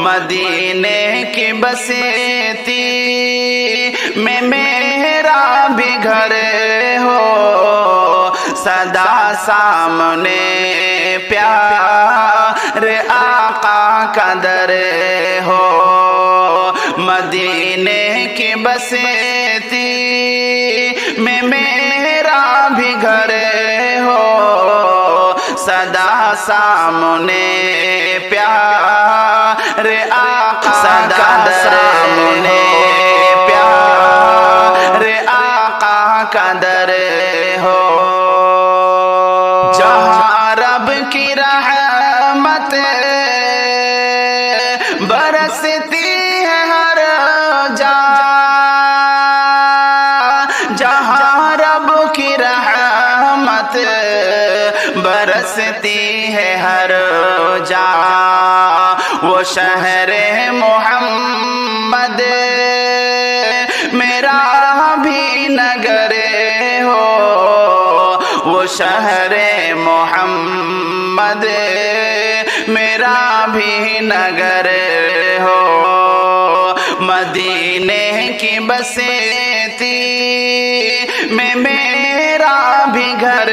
مدینے کی بستی میں میرا بھی گھر ہو، سدا سامنے پیارے آقا کا در ہو، مدینے کی بستی میں میرا بھی گھر ہو، سدا سامنے پیارے آقا کا در ہو، پیارے آقا کا در ہو، جہاں رب کی رحمت برستی ہے ہر جا، جہاں رب کی رحمت برستی ہے ہر جا، وہ شہر محمد میرا بھی نگر ہو، وہ شہر محمد میرا بھی نگر ہو، مدینے کی بستی میں میرا بھی گھر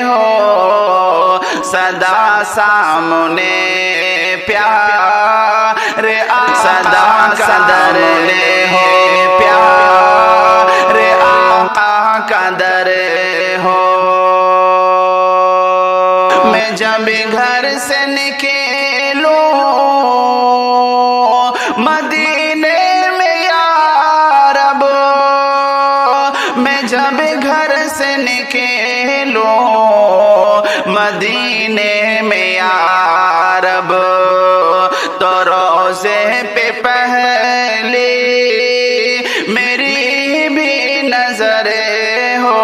ہو، سدا سامنے پیارے صدا قدر ہو، پیارے آقا کا در ہو، میں جب گھر سے نکلوں مدینے میں یا رب، میں جب گھر سے نکلوں مدینے میں یا رب، تو روزے پہ پہلی میری بھی نظر ہو،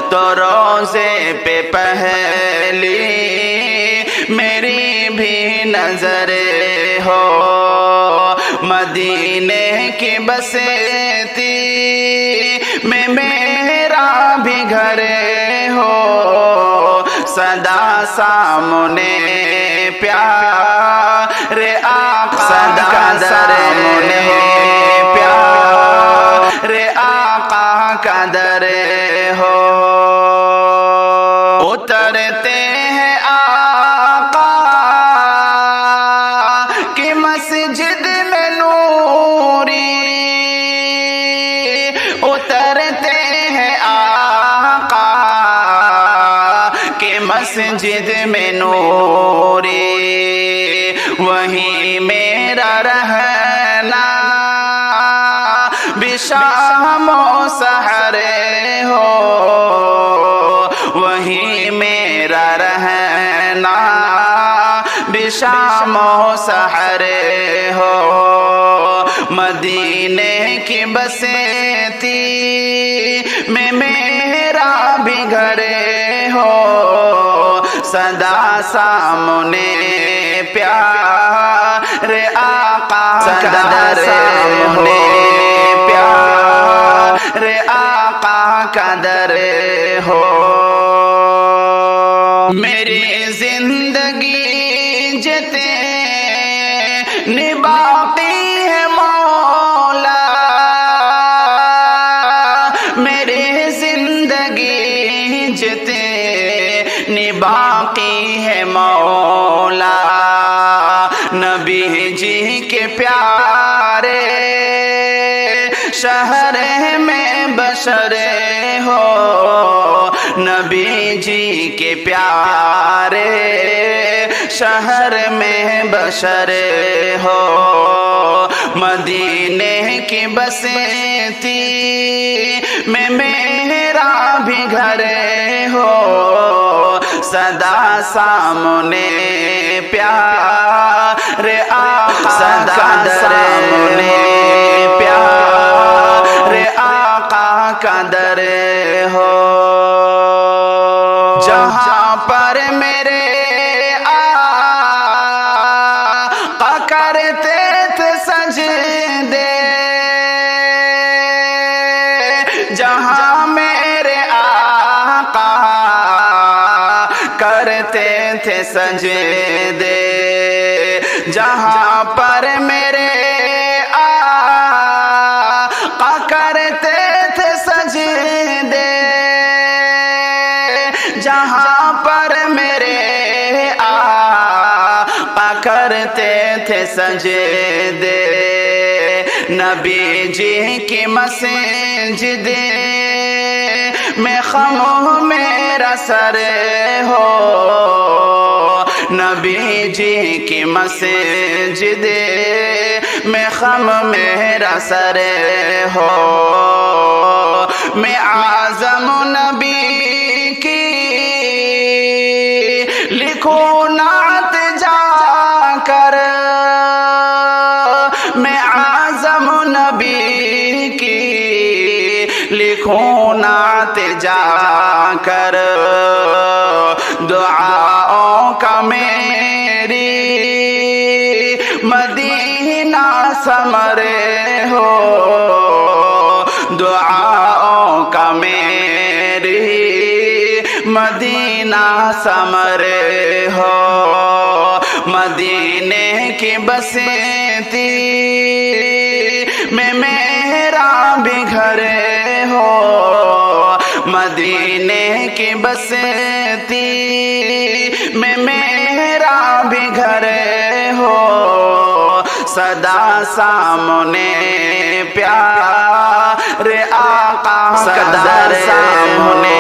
تو روزے پہ پہلی میری بھی نظر ہو، مدینے کی بستی میں میرا بھی گھر ہو، سدا سامنے پیارے آقا کا در ہو، پیارے آقا کا در ہو، اترتے ہیں آقا کی مسجد میں نوری، اترتے ہیں آقا کی مسجد میں نوری، وہیں میرا رہنا بھی شام و سحر ہو، وہیں میرا رہنا بھی شام و سحر ہو، مدینے کی بستی میں میرا بھی گھر ہو، سدا سامنے پیارے آقا کا در ہو، پیارے آقا کا در ہو، میری زندگی جتے باقی ہے مولا، میری زندگی جتے باقی ہے مولا، نبی جی کے پیارے شہر میں بشر ہو، نبی جی کے پیارے شہر میں بشر ہو، مدینے کی بستی میں میرا بھی گھر ہو، سدا سامنے پیارے آقا کا در ہو، پیارے آقا کا در ہو، جہاں پر میرے آقا کرتے تھے سجدے، جہاں میرے آقا کرتے تھے سجدے، جہاں پر میرے آقا کرتے تھے سجدے، جہاں پر میرے آقا کرتے تھے سجدے، نبی جی کی مسجد میں خم میرا سر ہو، نبی جی کی مسجد میں خم میرا سر ہو، میں اعظم نبی کی لکھوں نعت جا کر، میں اعظم نبی کی لکھوں نعت جا کر، دعاؤں کا میری مدینہ ثمرے ہو، دعاؤں کا میری مدینہ ثمرے ہو، مدینے کی بستی میں میرا بھی گھر ہو، مدینے کی بستی میں میرا بھی گھر ہو، سدا سامنے پیارے آقا، سدا سامنے